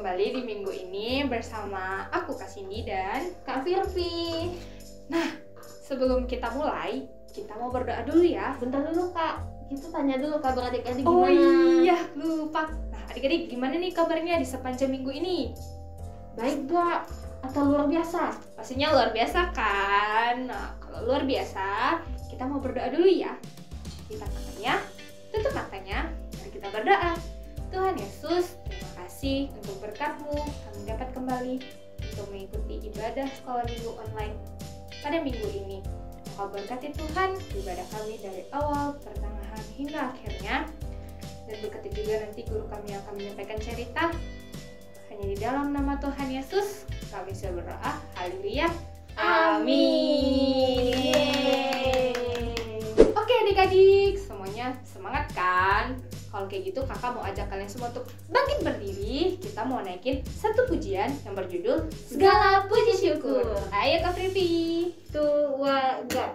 kembali di minggu ini bersama aku Kak Cindy dan Kak Firvi. Nah, sebelum kita mulai, kita mau berdoa dulu ya. Bentar dulu Kak, kita tanya dulu kabar adik-adik Oh gimana? iya, lupa. Nah, adik-adik gimana nih kabarnya di sepanjang minggu ini? Baik gak? Atau luar biasa? Pastinya luar biasa kan? Nah, kalau luar biasa, kita mau berdoa dulu ya. Kita matanya, tutup matanya, mari kita berdoa. Tuhan Yesus, terima kasih untuk berkat-Mu, kami dapat kembali untuk mengikuti ibadah sekolah minggu online pada minggu ini. Kau berkati Tuhan ibadah kami dari awal, pertengahan hingga akhirnya. Dan berkati juga nanti guru kami yang akan menyampaikan cerita. Hanya di dalam nama Tuhan Yesus kami sudah berdoa. Haleluya. Amin. Oke adik-adik, semuanya semangat kan? Kalau kayak gitu kakak mau ajak kalian semua untuk bangkit berdiri. Kita mau naikin satu pujian yang berjudul Segala Puji Syukur. Ayo Kak Frivi. Tua gak?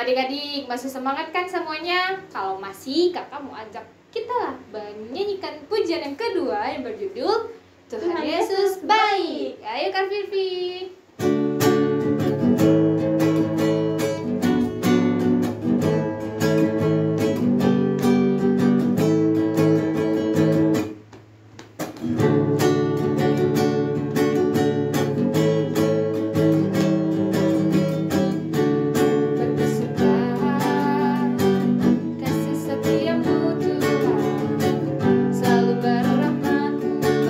Adik-adik masih semangat kan semuanya? Kalau masih, kakak mau ajak kita menyanyikan pujian yang kedua yang berjudul Tuhan Yesus Baik. Ayo Kak Firvi. Selalu berrahmat bagiku.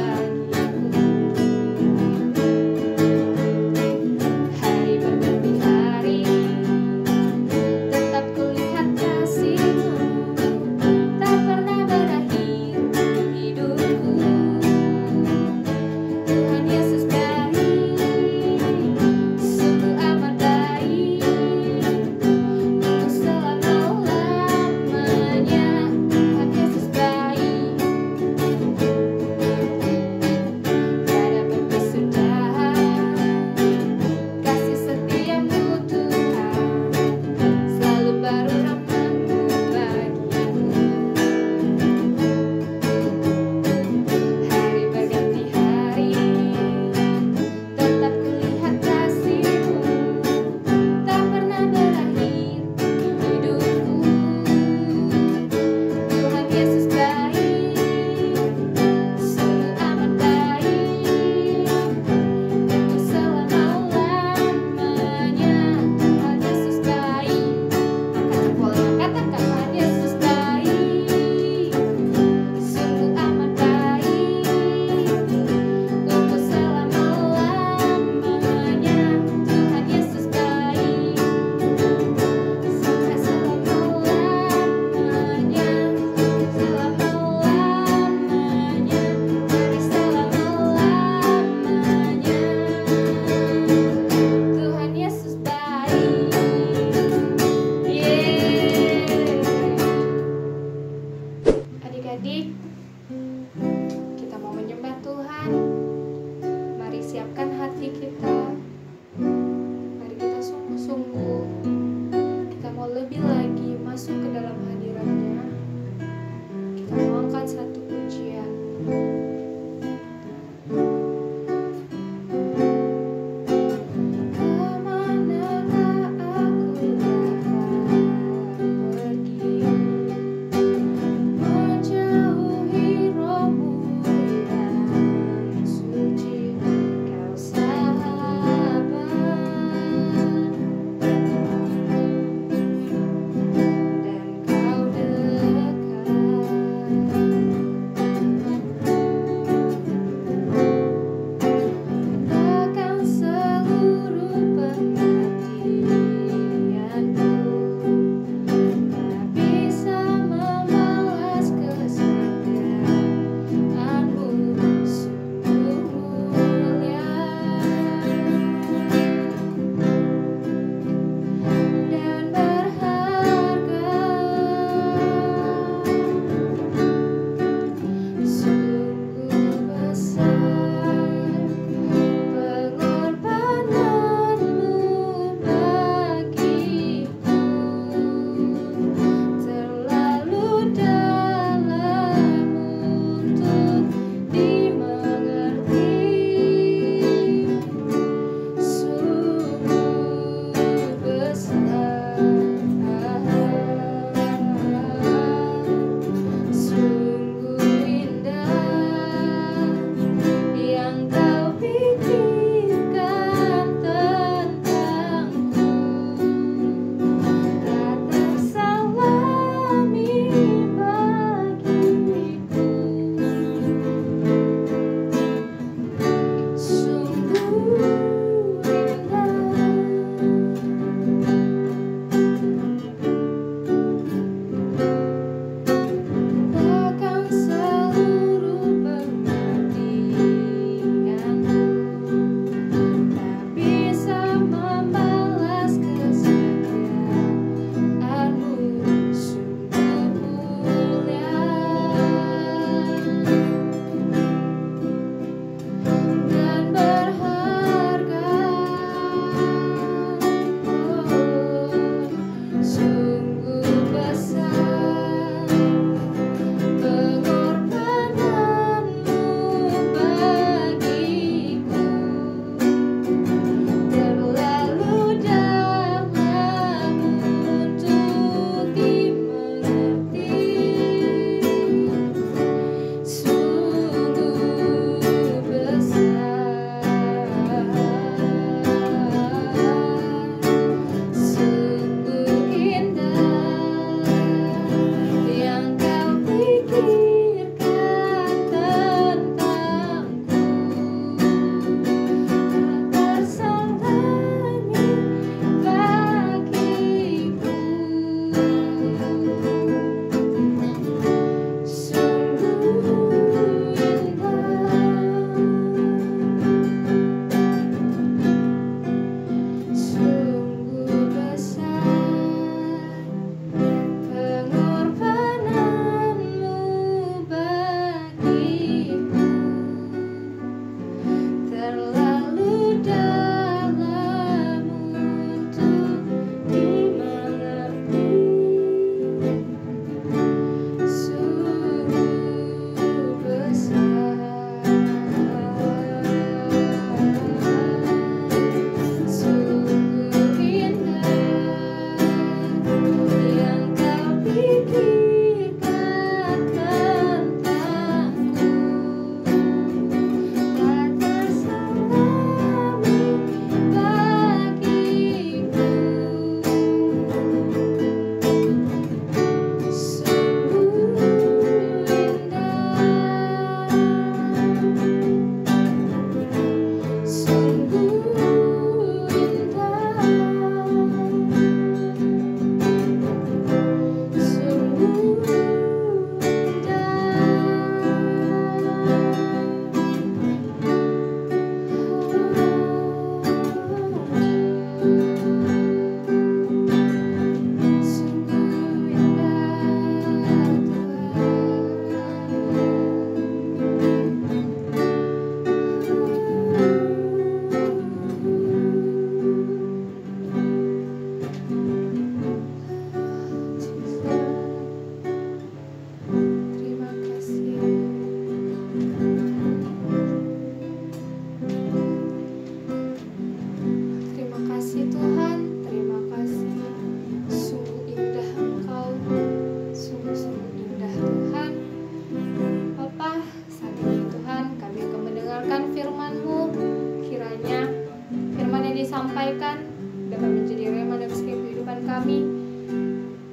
sampaikan dapat menjadi rema dalam setiap kehidupan kami.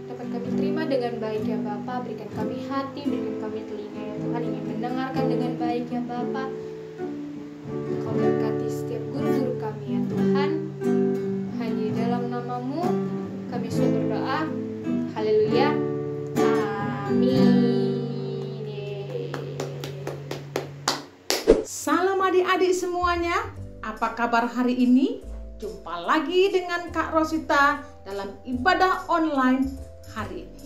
Dapat kami terima dengan baik ya Bapa. Berikan kami hati, berikan kami telinga ya Tuhan, ingin mendengarkan dengan baik ya Bapa. Kau berkati setiap guru-guru kami ya Tuhan. Hanya dalam nama-Mu kami sudah berdoa. Haleluya. Amin. Salam adik-adik semuanya. Apa kabar hari ini? Jumpa lagi dengan Kak Rosita dalam ibadah online hari ini.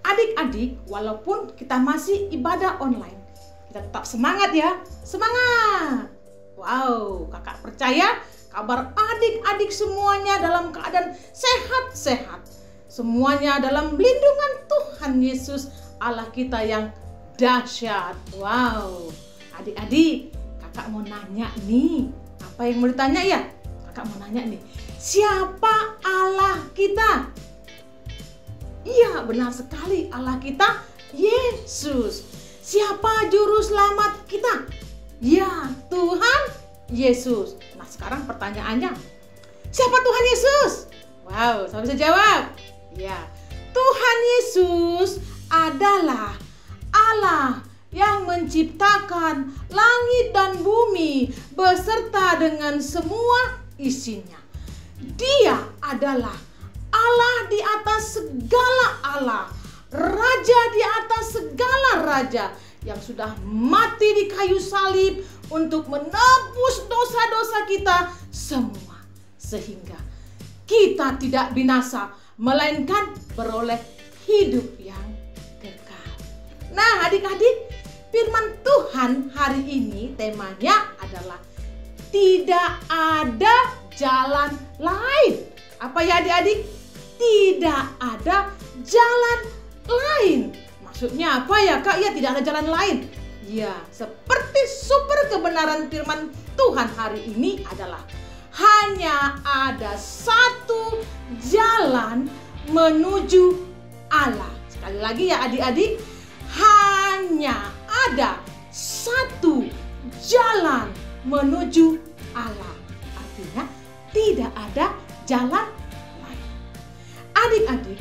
Adik-adik, walaupun kita masih ibadah online, kita tetap semangat ya. Semangat! Wow, kakak percaya kabar adik-adik semuanya dalam keadaan sehat-sehat. Semuanya dalam lindungan Tuhan Yesus Allah kita yang dahsyat. Wow, adik-adik, kakak mau nanya nih. Apa yang mau ditanya ya? Kakak mau nanya nih. Siapa Allah kita? Iya, benar sekali, Allah kita Yesus. Siapa juru selamat kita? Ya, Tuhan Yesus. Nah, sekarang pertanyaannya, siapa Tuhan Yesus? Wow, saya bisa jawab. Ya, Tuhan Yesus adalah Allah yang menciptakan langit dan bumi beserta dengan semua isinya. Dia adalah Allah di atas segala Allah, Raja di atas segala raja, yang sudah mati di kayu salib untuk menebus dosa-dosa kita semua, sehingga kita tidak binasa, melainkan beroleh hidup yang kekal. Nah, adik-adik, firman Tuhan hari ini temanya adalah tidak ada jalan lain. Apa ya adik-adik? Tidak ada jalan lain. Maksudnya apa ya Kak? Ya, tidak ada jalan lain. Ya, seperti sumber kebenaran firman Tuhan hari ini adalah hanya ada satu jalan menuju Allah. Sekali lagi ya adik-adik, hanya ada satu jalan menuju Allah. Artinya tidak ada jalan lain. Adik-adik,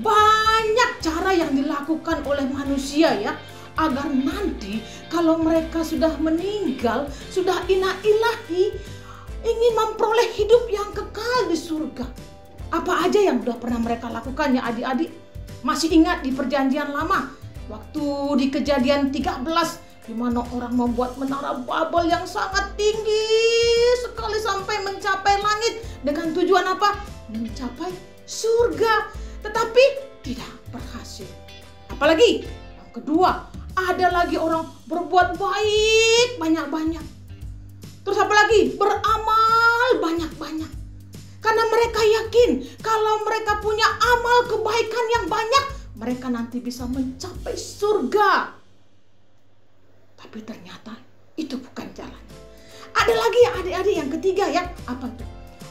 banyak cara yang dilakukan oleh manusia ya, agar nanti kalau mereka sudah meninggal, sudah inna ilahi, ingin memperoleh hidup yang kekal di surga. Apa aja yang sudah pernah mereka lakukan ya adik-adik? Masih ingat di perjanjian lama, waktu di Kejadian 13, di mana orang membuat menara Babel yang sangat tinggi sekali sampai mencapai langit dengan tujuan apa? Mencapai surga. Tetapi tidak berhasil. Apalagi yang kedua, ada lagi orang berbuat baik banyak-banyak. Terus apa lagi? Beramal banyak-banyak. Karena mereka yakin kalau mereka punya amal kebaikan yang banyak, mereka nanti bisa mencapai surga. Tapi ternyata itu bukan jalannya. Ada lagi ya adik-adik yang ketiga ya. Apa itu?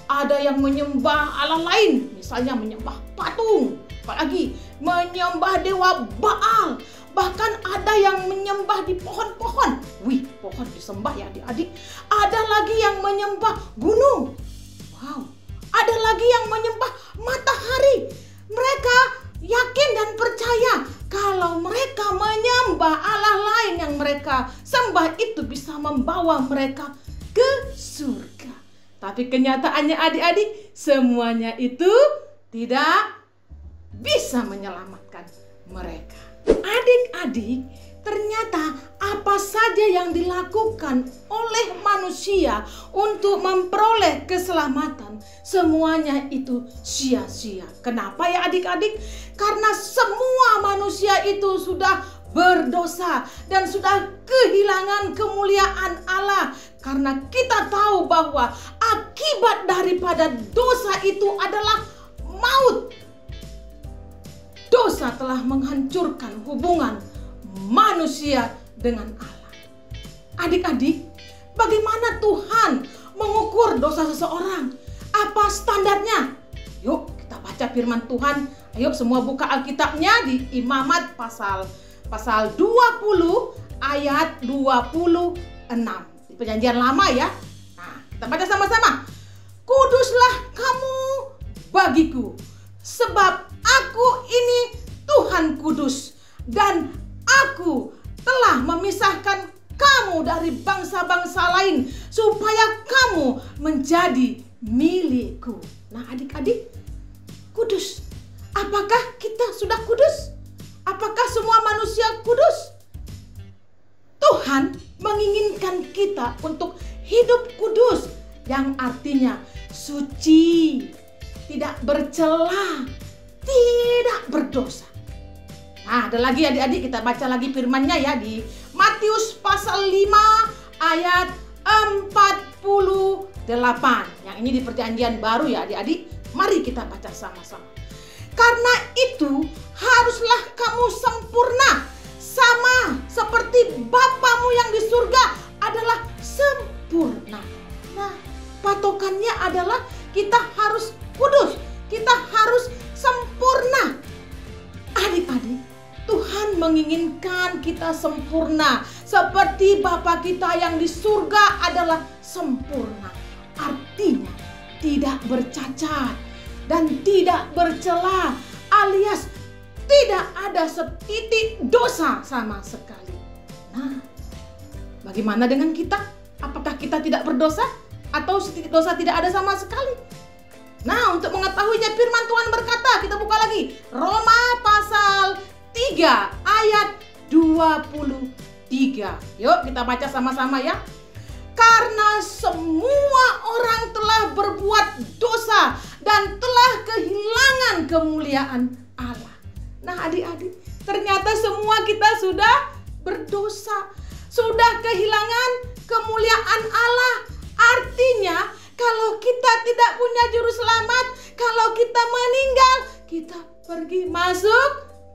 Ada yang menyembah Allah lain. Misalnya menyembah patung. Apalagi menyembah dewa Baal. Bahkan ada yang menyembah di pohon-pohon. Wih, pohon disembah ya adik-adik. Ada lagi yang menyembah gunung. Wow. Ada lagi yang menyembah matahari. Mereka yakin dan percaya kalau mereka menyembah Allah lain yang mereka sembah itu bisa membawa mereka ke surga. Tapi kenyataannya adik-adik, semuanya itu tidak bisa menyelamatkan mereka. Adik-adik, ternyata apa saja yang dilakukan oleh manusia untuk memperoleh keselamatan, semuanya itu sia-sia. Kenapa ya adik-adik? Karena semua manusia itu sudah berdosa dan sudah kehilangan kemuliaan Allah. Karena kita tahu bahwa akibat daripada dosa itu adalah maut. Dosa telah menghancurkan hubungan manusia dengan Allah. Adik-adik, bagaimana Tuhan mengukur dosa seseorang? Apa standarnya? Yuk kita baca firman Tuhan. Ayo semua buka Alkitabnya di Imamat pasal 20 ayat 26. Di Perjanjian Lama ya. Nah, kita baca sama-sama. Kuduslah bagiku, sebab aku ini Tuhan kudus, dan aku telah memisahkan kamu dari bangsa-bangsa lain supaya kamu menjadi milikku. Nah adik-adik, kudus. Apakah kita sudah kudus? Apakah semua manusia kudus? Tuhan menginginkan kita untuk hidup kudus, yang artinya suci, tidak bercela, tidak berdosa. Nah, ada lagi adik-adik, kita baca lagi firman-Nya ya di Matius pasal 5 ayat 48. Yang ini di perjanjian baru ya adik-adik. Mari kita baca sama-sama. Karena itu haruslah kamu sempurna, sama seperti Bapamu yang di surga adalah sempurna. Nah, patokannya adalah kita harus kudus, kita harus sempurna. Adik-adik, Tuhan menginginkan kita sempurna seperti Bapa kita yang di surga adalah sempurna. Artinya tidak bercacat dan tidak bercela, alias tidak ada setitik dosa sama sekali. Nah, bagaimana dengan kita? Apakah kita tidak berdosa atau setitik dosa tidak ada sama sekali? Nah, untuk mengetahuinya firman Tuhan berkata, kita buka lagi Roma pasal 3 ayat 23. Yuk kita baca sama-sama ya. Karena semua orang telah berbuat dosa dan telah kehilangan kemuliaan Allah. Nah adik-adik, ternyata semua kita sudah berdosa, sudah kehilangan kemuliaan Allah. Artinya kalau kita tidak punya juru selamat, kalau kita meninggal, kita pergi masuk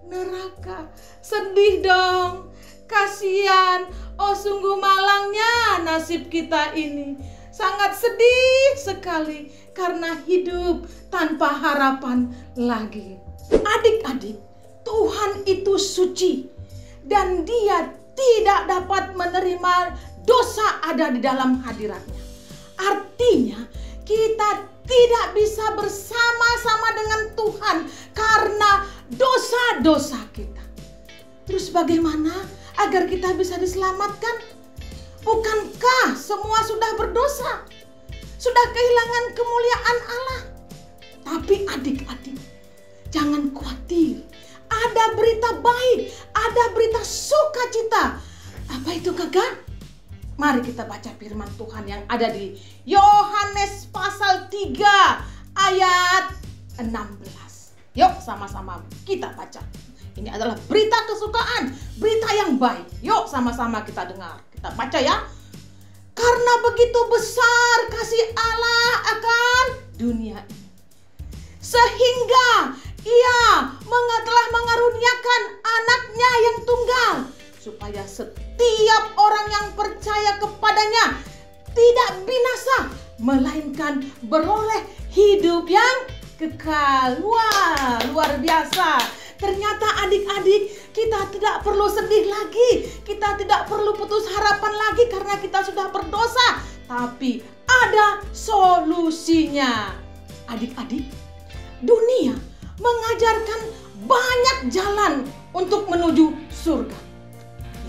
neraka. Sedih dong, kasihan. Oh sungguh malangnya nasib kita ini. Sangat sedih sekali karena hidup tanpa harapan lagi. Adik-adik, Tuhan itu suci dan Dia tidak dapat menerima dosa ada di dalam hadiratnya. Artinya kita tidak bisa bersama-sama dengan Tuhan karena dosa-dosa kita. Terus bagaimana agar kita bisa diselamatkan? Bukankah semua sudah berdosa? Sudah kehilangan kemuliaan Allah? Tapi adik-adik, jangan khawatir. Ada berita baik, ada berita sukacita. Apa itu kakak? Mari kita baca firman Tuhan yang ada di Yohanes pasal 3 ayat 16. Yuk sama-sama kita baca. Ini adalah berita kesukaan, berita yang baik. Yuk sama-sama kita dengar, kita baca ya. Karena begitu besar kasih Allah akan dunia ini, sehingga Ia telah mengaruniakan anaknya yang tunggal, supaya setiap orang yang percaya kepadanya tidak binasa, melainkan beroleh hidup yang kekal. Wah, luar biasa. Ternyata adik-adik, kita tidak perlu sedih lagi, kita tidak perlu putus harapan lagi karena kita sudah berdosa. Tapi ada solusinya. Adik-adik, dunia mengajarkan banyak jalan untuk menuju surga.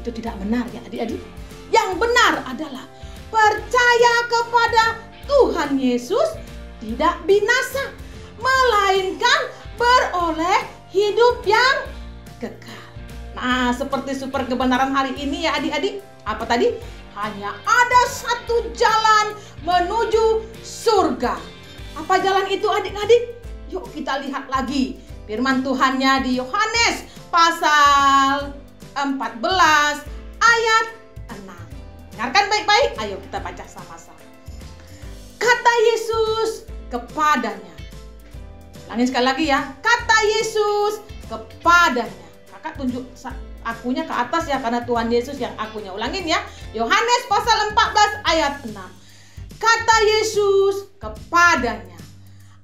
Itu tidak benar ya adik-adik. Yang benar adalah percaya kepada Tuhan Yesus, tidak binasa, melainkan beroleh hidup yang kekal. Nah, seperti super kebenaran hari ini ya adik-adik. Apa tadi? Hanya ada satu jalan menuju surga. Apa jalan itu adik-adik? Yuk kita lihat lagi firman Tuhannya di Yohanes pasal 14 ayat 6. Dengarkan baik-baik, ayo kita baca sama-sama. Kata Yesus kepadanya. Ulangin sekali lagi ya. Kata Yesus kepadanya. Kakak tunjuk akunya ke atas ya, karena Tuhan Yesus yang akunya. Ulangin ya. Yohanes pasal 14 ayat 6. Kata Yesus kepadanya,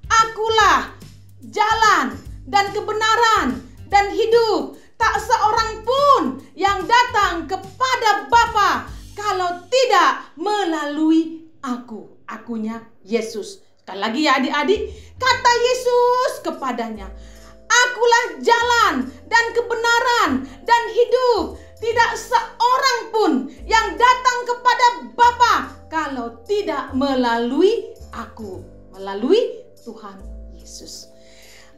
Akulah jalan dan kebenaran dan hidup. Tak seorang pun yang datang kepada Bapa kalau tidak melalui aku. Akunya Yesus. Sekali lagi ya adik-adik, kata Yesus kepadanya, "Akulah jalan dan kebenaran dan hidup. Tidak seorang pun yang datang kepada Bapa kalau tidak melalui aku." Melalui Tuhan Yesus.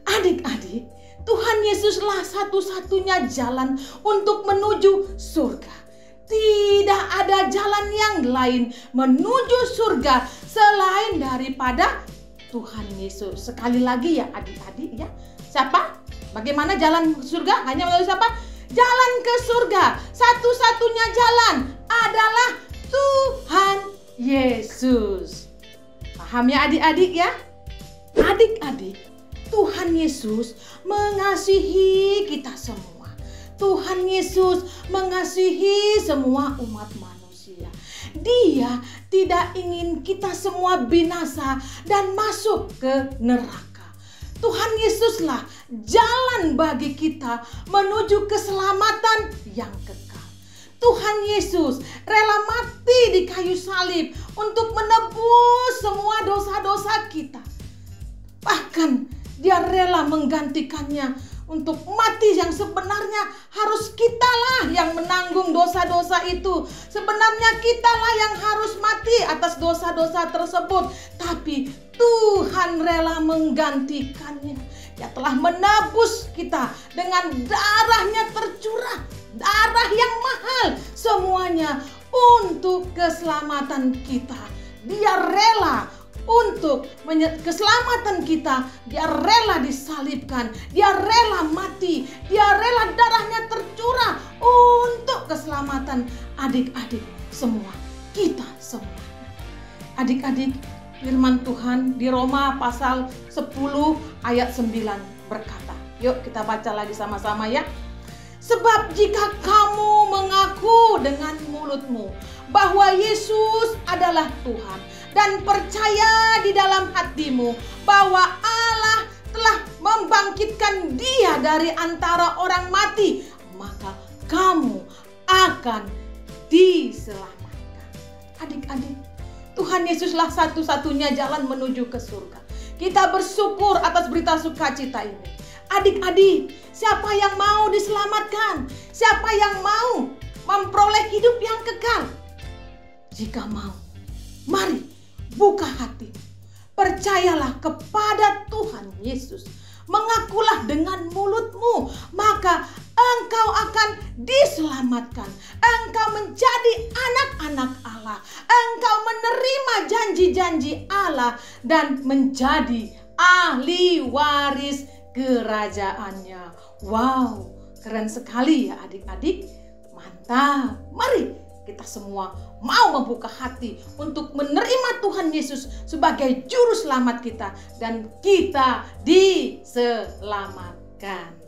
Adik-adik, Tuhan Yesuslah satu-satunya jalan untuk menuju surga. Tidak ada jalan yang lain menuju surga selain daripada Tuhan Yesus. Sekali lagi ya adik-adik ya. Siapa? Bagaimana jalan ke surga? Hanya melalui siapa? Jalan ke surga. Satu-satunya jalan adalah Tuhan Yesus. Paham ya adik-adik ya? Adik-adik, Tuhan Yesus mengasihi kita semua. Tuhan Yesus mengasihi semua umat manusia. Dia tidak ingin kita semua binasa dan masuk ke neraka. Tuhan Yesuslah jalan bagi kita menuju keselamatan yang kekal. Tuhan Yesus rela mati di kayu salib untuk menebus semua dosa-dosa kita. Bahkan dia rela menggantikannya untuk mati yang sebenarnya harus kitalah yang menanggung dosa-dosa itu. Sebenarnya kitalah yang harus mati atas dosa-dosa tersebut. Tapi Tuhan rela menggantikannya. Dia telah menebus kita dengan darahnya tercurah. Darah yang mahal. Semuanya untuk keselamatan kita. Dia rela untuk keselamatan kita. Dia rela disalibkan, dia rela mati, dia rela darahnya tercurah untuk keselamatan adik-adik semua, kita semua. Adik-adik, firman Tuhan di Roma pasal 10 ayat 9 berkata, yuk kita baca lagi sama-sama ya. "Sebab jika kamu mengaku dengan mulutmu bahwa Yesus adalah Tuhan dan percaya di dalam hatimu bahwa Allah telah membangkitkan Dia dari antara orang mati, maka kamu akan diselamatkan." Adik-adik, Tuhan Yesuslah satu-satunya jalan menuju ke surga. Kita bersyukur atas berita sukacita ini. Adik-adik, siapa yang mau diselamatkan? Siapa yang mau memperoleh hidup yang kekal? Jika mau, mari buka hati. Percayalah kepada Tuhan Yesus. Mengakulah dengan mulutmu, maka engkau akan diselamatkan. Engkau menjadi anak-anak Allah. Engkau menerima janji-janji Allah dan menjadi ahli waris kerajaannya. Wow, keren sekali ya adik-adik. Mantap. Mari kita semua mau membuka hati untuk menerima Tuhan Yesus sebagai juru selamat kita dan kita diselamatkan.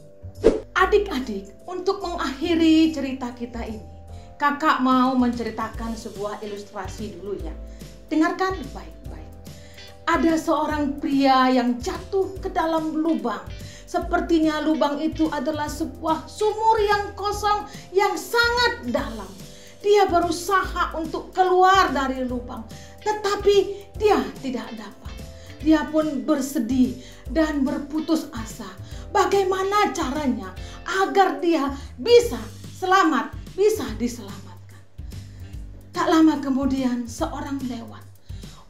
Adik-adik, untuk mengakhiri cerita kita ini, kakak mau menceritakan sebuah ilustrasi dulu ya. Dengarkan baik-baik. Ada seorang pria yang jatuh ke dalam lubang. Sepertinya lubang itu adalah sebuah sumur yang kosong yang sangat dalam. Dia berusaha untuk keluar dari lubang, tetapi dia tidak dapat. Dia pun bersedih dan berputus asa. Bagaimana caranya agar dia bisa selamat, bisa diselamatkan? Tak lama kemudian seorang lewat.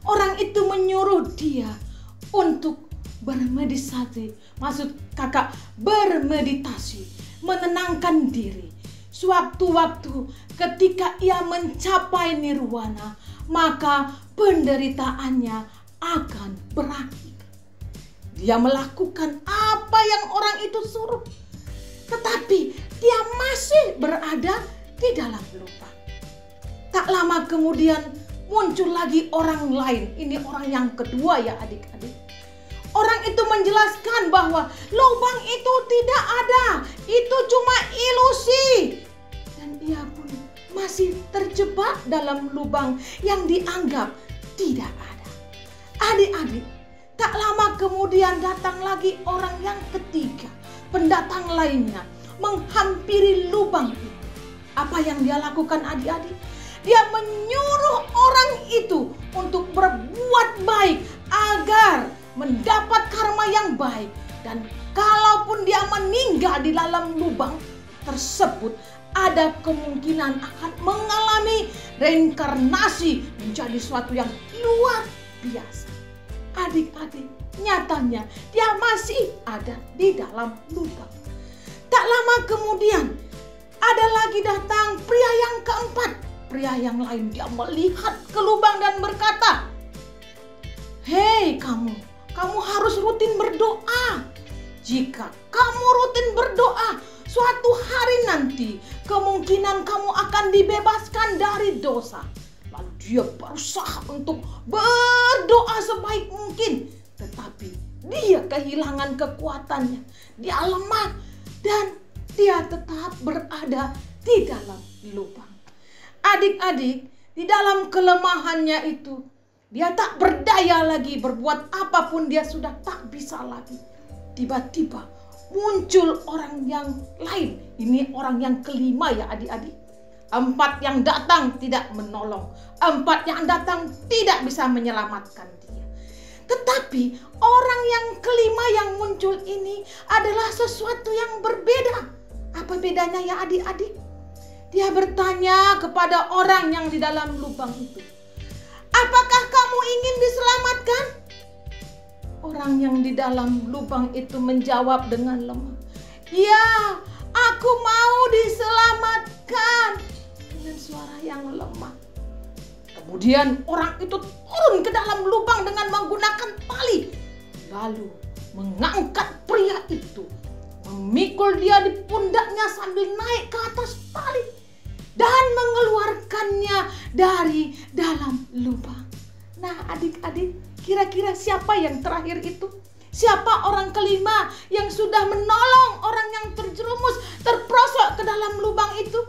Orang itu menyuruh dia untuk bermeditasi. Maksud kakak, bermeditasi, menenangkan diri. Sewaktu-waktu ketika ia mencapai nirwana, maka penderitaannya akan berakhir. Dia melakukan apa yang orang itu suruh, tetapi dia masih berada di dalam lubang. Tak lama kemudian muncul lagi orang lain. Ini orang yang kedua ya adik-adik. Orang itu menjelaskan bahwa lubang itu tidak ada, itu cuma ilusi. Dan ia pun masih terjebak dalam lubang yang dianggap tidak ada. Adik-adik, tak lama kemudian datang lagi orang yang ketiga. Pendatang lainnya menghampiri lubang itu. Apa yang dia lakukan adik-adik? Dia menyuruh orang itu untuk berbuat baik agar mendapat karma yang baik. Dan kalaupun dia meninggal di dalam lubang tersebut, ada kemungkinan akan mengalami reinkarnasi menjadi suatu yang luar biasa. Adik-adik, nyatanya dia masih ada di dalam lubang. Tak lama kemudian ada lagi datang pria yang keempat. Pria yang lain, dia melihat ke lubang dan berkata, "Hei kamu harus rutin berdoa. Jika kamu rutin berdoa, suatu hari nanti kemungkinan kamu akan dibebaskan dari dosa." Lalu dia berusaha untuk berdoa sebaik mungkin, tetapi dia kehilangan kekuatannya. Dia lemah dan dia tetap berada di dalam lubang. Adik-adik, di dalam kelemahannya itu, dia tak berdaya lagi berbuat apapun, dia sudah tak bisa lagi. Tiba-tiba muncul orang yang lain. Ini orang yang kelima ya adik-adik. 4 yang datang tidak menolong. 4 yang datang tidak bisa menyelamatkan dia. Tetapi orang yang kelima yang muncul ini adalah sesuatu yang berbeda. Apa bedanya ya adik-adik? Dia bertanya kepada orang yang di dalam lubang itu, "Apakah kamu ingin diselamatkan?" Orang yang di dalam lubang itu menjawab dengan lemah, "Ya, aku mau diselamatkan," dengan suara yang lemah. Kemudian orang itu turun ke dalam lubang dengan menggunakan tali, lalu mengangkat pria itu, memikul dia di pundaknya sambil naik ke atas tali dan mengeluarkannya dari dalam lubang. Nah adik-adik, kira-kira siapa yang terakhir itu? Siapa orang kelima yang sudah menolong orang yang terjerumus, terperosok ke dalam lubang itu?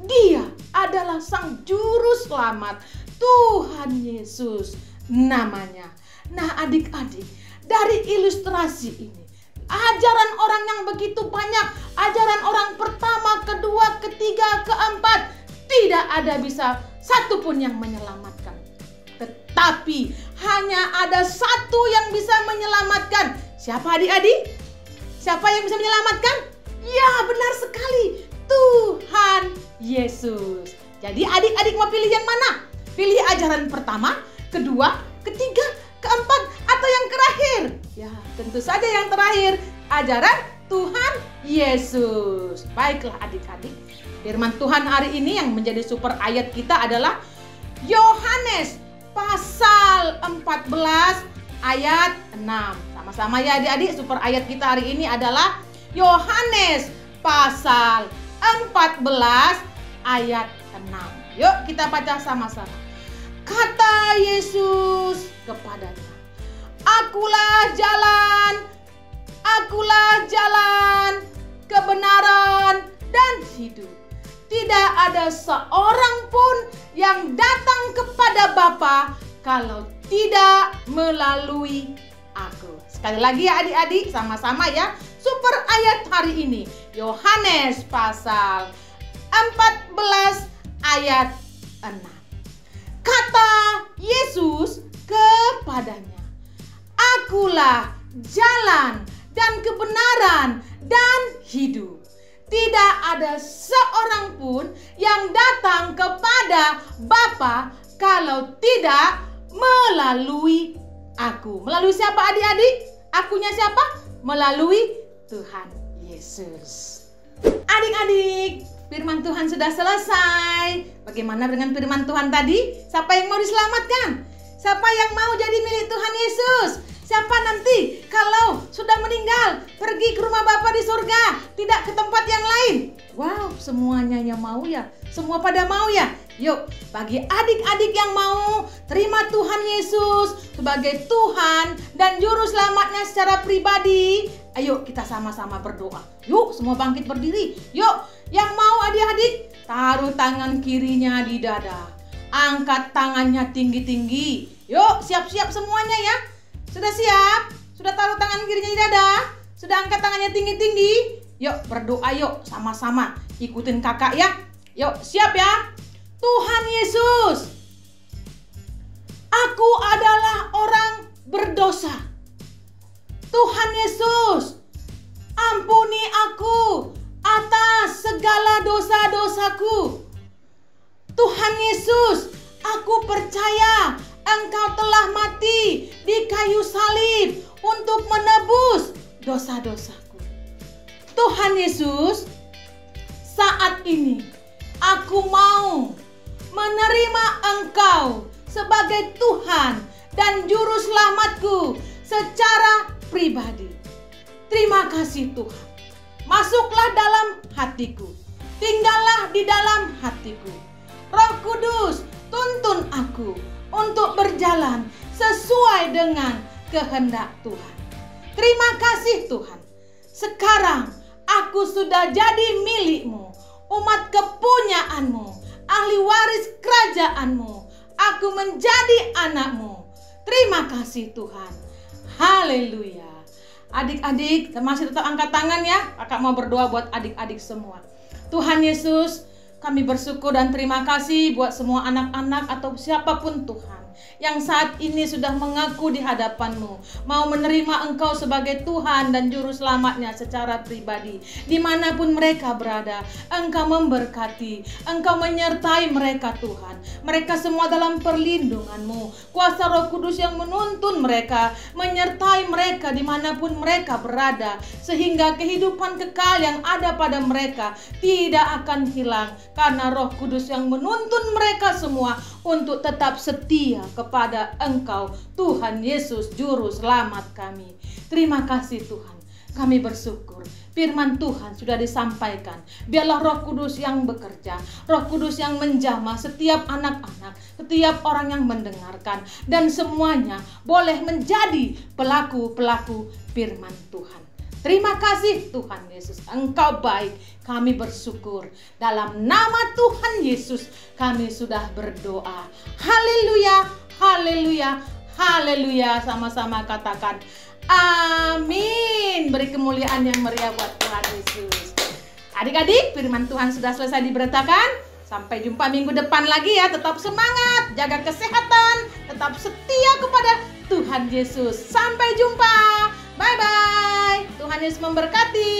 Dia adalah Sang Juru Selamat, Tuhan Yesus namanya. Nah adik-adik, dari ilustrasi ini, ajaran orang yang begitu banyak, ajaran orang pertama, kedua, ketiga, keempat, tidak ada bisa satupun yang menyelamatkan. Tetapi hanya ada satu yang bisa menyelamatkan. Siapa adik-adik? Siapa yang bisa menyelamatkan? Ya benar sekali, Tuhan Yesus. Jadi adik-adik mau pilih yang mana? Pilih ajaran pertama, kedua, ketiga, keempat, atau yang terakhir? Ya tentu saja yang terakhir, ajaran Tuhan Yesus. Baiklah adik-adik, firman Tuhan hari ini yang menjadi super ayat kita adalah Yohanes pasal 14 ayat 6. Sama-sama ya adik-adik, super ayat kita hari ini adalah Yohanes pasal 14 ayat 6. Yuk kita baca sama-sama. Kata Yesus kepadanya, Akulah jalan, kebenaran, dan hidup. Tidak ada seorang pun yang datang kepada Bapa kalau tidak melalui aku. Sekali lagi ya adik-adik, sama-sama ya. Super ayat hari ini, Yohanes pasal 14 ayat 6. Kata Yesus kepadanya, Akulah jalan dan kebenaran dan hidup. Tidak ada seorang pun yang datang kepada Bapa kalau tidak melalui aku. Melalui siapa adik-adik? Akunya siapa? Melalui Tuhan Yesus. Adik-adik, firman Tuhan sudah selesai. Bagaimana dengan firman Tuhan tadi? Siapa yang mau diselamatkan? Siapa yang mau jadi milik Tuhan Yesus? Siapa nanti kalau sudah meninggal pergi ke rumah Bapa di surga, tidak ke tempat yang lain? Wow, semuanya yang mau ya. Semua pada mau ya. Yuk, bagi adik-adik yang mau terima Tuhan Yesus sebagai Tuhan dan Juru Selamatnya secara pribadi, ayo kita sama-sama berdoa. Yuk, semua bangkit berdiri. Yuk, yang mau adik-adik, taruh tangan kirinya di dada. Angkat tangannya tinggi-tinggi. Yuk, siap-siap semuanya ya. Sudah siap? Sudah taruh tangan kirinya di dada? Sudah angkat tangannya tinggi-tinggi? Yuk berdoa yuk sama-sama. Ikutin kakak ya. Yuk siap ya. Tuhan Yesus, Aku adalah orang berdosa. Tuhan Yesus, ampuni aku atas segala dosa-dosaku. Tuhan Yesus, aku percaya Engkau telah mati di kayu salib untuk menebus dosa-dosaku. Tuhan Yesus, saat ini aku mau menerima Engkau sebagai Tuhan dan Juru Selamatku secara pribadi. Terima kasih Tuhan. Masuklah dalam hatiku. Tinggallah di dalam hatiku. Roh Kudus, tuntun aku untuk berjalan sesuai dengan kehendak Tuhan. Terima kasih Tuhan. Sekarang aku sudah jadi milik-Mu, umat kepunyaanmu, ahli waris kerajaanmu. Aku menjadi anak-Mu. Terima kasih Tuhan. Haleluya. Adik-adik masih tetap angkat tangan ya. Kakak mau berdoa buat adik-adik semua. Tuhan Yesus, kami bersyukur dan terima kasih buat semua anak-anak atau siapapun Tuhan yang saat ini sudah mengaku di hadapan-Mu, mau menerima Engkau sebagai Tuhan dan Juru Selamatnya secara pribadi. Dimanapun mereka berada, Engkau memberkati, Engkau menyertai mereka Tuhan. Mereka semua dalam perlindungan-Mu. Kuasa Roh Kudus yang menuntun mereka, menyertai mereka dimanapun mereka berada, sehingga kehidupan kekal yang ada pada mereka tidak akan hilang, karena Roh Kudus yang menuntun mereka semua untuk tetap setia kepada Engkau, Tuhan Yesus Juru Selamat kami. Terima kasih Tuhan. Kami bersyukur firman Tuhan sudah disampaikan. Biarlah Roh Kudus yang bekerja, Roh Kudus yang menjamah setiap anak-anak, setiap orang yang mendengarkan, dan semuanya boleh menjadi pelaku-pelaku firman Tuhan. Terima kasih Tuhan Yesus, Engkau baik. Kami bersyukur. Dalam nama Tuhan Yesus kami sudah berdoa. Haleluya, haleluya, haleluya. Sama-sama katakan amin. Beri kemuliaan yang meriah buat Tuhan Yesus. Adik-adik, firman Tuhan sudah selesai diberitakan. Sampai jumpa minggu depan lagi ya. Tetap semangat, jaga kesehatan, tetap setia kepada Tuhan Yesus. Sampai jumpa. Bye-bye. Tuhan Yesus memberkati.